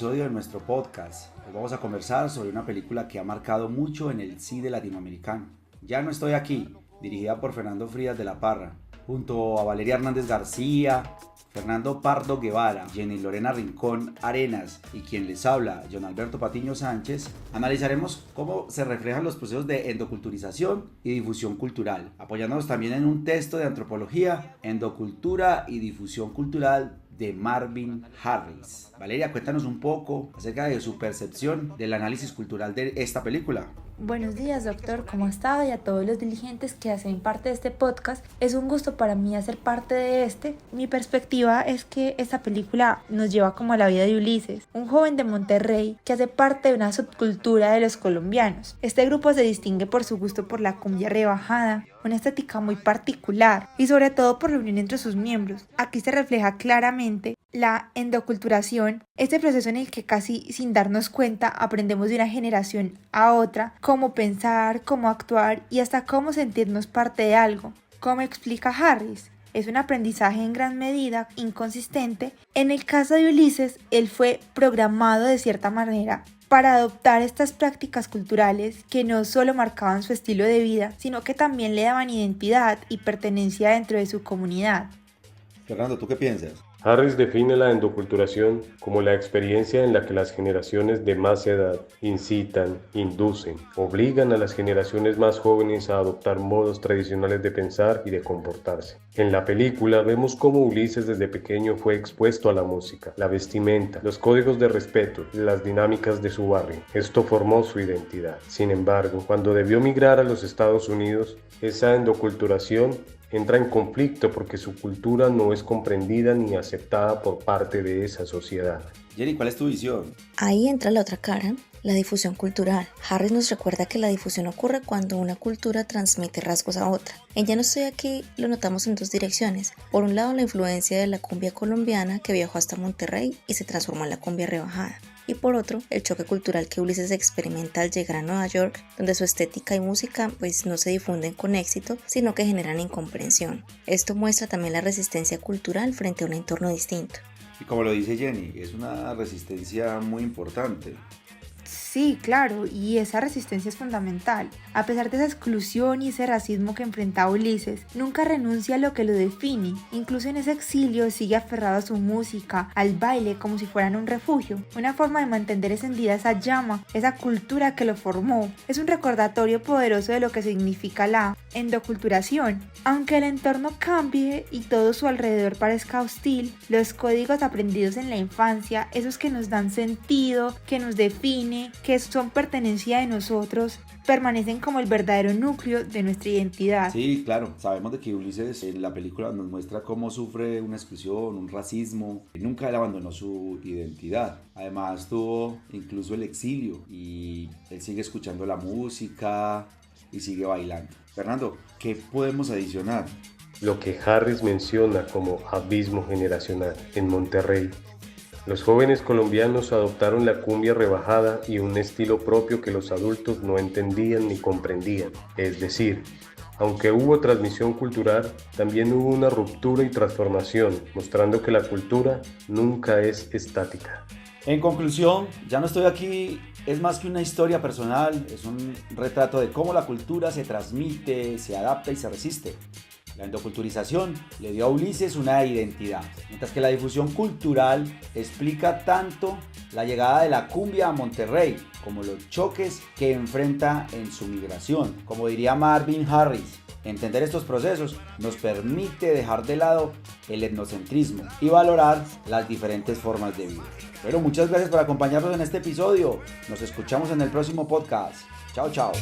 Episodio de nuestro podcast. Hoy vamos a conversar sobre una película que ha marcado mucho en el cine latinoamericano. Ya no estoy aquí, dirigida por Fernando Frías de la Parra, junto a Valeria Hernández García, Fernando Pardo Guevara, Jenny Lorena Rincón Arenas y quien les habla, John Alberto Patiño Sánchez. Analizaremos cómo se reflejan los procesos de endoculturización y difusión cultural, apoyándonos también en un texto de antropología, endocultura y difusión cultural de Marvin Harris. Valeria, cuéntanos un poco acerca de su percepción del análisis cultural de esta película. Buenos días, doctor, ¿cómo ha estado? Y a todos los diligentes que hacen parte de este podcast. Es un gusto para mí hacer parte de este. Mi perspectiva es que esta película nos lleva como a la vida de Ulises, un joven de Monterrey que hace parte de una subcultura de los colombianos. Este grupo se distingue por su gusto por la cumbia rebajada, una estética muy particular y sobre todo por la unión entre sus miembros. Aquí se refleja claramente la endoculturación, este proceso en el que casi sin darnos cuenta aprendemos de una generación a otra cómo pensar, cómo actuar y hasta cómo sentirnos parte de algo. Como explica Harris, es un aprendizaje en gran medida inconsistente. En el caso de Ulises, él fue programado de cierta manera para adoptar estas prácticas culturales que no solo marcaban su estilo de vida, sino que también le daban identidad y pertenencia dentro de su comunidad. Fernando, ¿tú qué piensas? Harris define la endoculturación como la experiencia en la que las generaciones de más edad incitan, inducen, obligan a las generaciones más jóvenes a adoptar modos tradicionales de pensar y de comportarse. En la película vemos cómo Ulises desde pequeño fue expuesto a la música, la vestimenta, los códigos de respeto, las dinámicas de su barrio. Esto formó su identidad. Sin embargo, cuando debió migrar a los Estados Unidos, esa endoculturación entra en conflicto porque su cultura no es comprendida ni aceptada por parte de esa sociedad. Jenny, ¿cuál es tu visión? Ahí entra la otra cara, la difusión cultural. Harris nos recuerda que la difusión ocurre cuando una cultura transmite rasgos a otra. En Ya no estoy aquí lo notamos en dos direcciones. Por un lado, la influencia de la cumbia colombiana que viajó hasta Monterrey y se transformó en la cumbia rebajada. Y por otro, el choque cultural que Ulises experimenta al llegar a Nueva York, donde su estética y música no se difunden con éxito, sino que generan incomprensión. Esto muestra también la resistencia cultural frente a un entorno distinto. Y como lo dice Jenny, es una resistencia muy importante. Sí, claro, y esa resistencia es fundamental. A pesar de esa exclusión y ese racismo que enfrentaba Ulises, nunca renuncia a lo que lo define. Incluso en ese exilio sigue aferrado a su música, al baile, como si fueran un refugio. Una forma de mantener encendida esa llama, esa cultura que lo formó. Es un recordatorio poderoso de lo que significa la endoculturación. Aunque el entorno cambie y todo su alrededor parezca hostil, los códigos aprendidos en la infancia, esos que nos dan sentido, que nos define, que son pertenencia de nosotros, permanecen como el verdadero núcleo de nuestra identidad. Sí, claro, sabemos de que Ulises en la película nos muestra cómo sufre una exclusión, un racismo. Nunca él abandonó su identidad. Además tuvo incluso el exilio y él sigue escuchando la música y sigue bailando. Fernando, ¿qué podemos adicionar? Lo que Harris menciona como abismo generacional en Monterrey. Los jóvenes colombianos adoptaron la cumbia rebajada y un estilo propio que los adultos no entendían ni comprendían. Es decir, aunque hubo transmisión cultural, también hubo una ruptura y transformación, mostrando que la cultura nunca es estática. En conclusión, Ya no estoy aquí es más que una historia personal, es un retrato de cómo la cultura se transmite, se adapta y se resiste. La endoculturización le dio a Ulises una identidad, mientras que la difusión cultural explica tanto la llegada de la cumbia a Monterrey como los choques que enfrenta en su migración. Como diría Marvin Harris, entender estos procesos nos permite dejar de lado el etnocentrismo y valorar las diferentes formas de vida. Bueno, muchas gracias por acompañarnos en este episodio. Nos escuchamos en el próximo podcast. Chao, chao.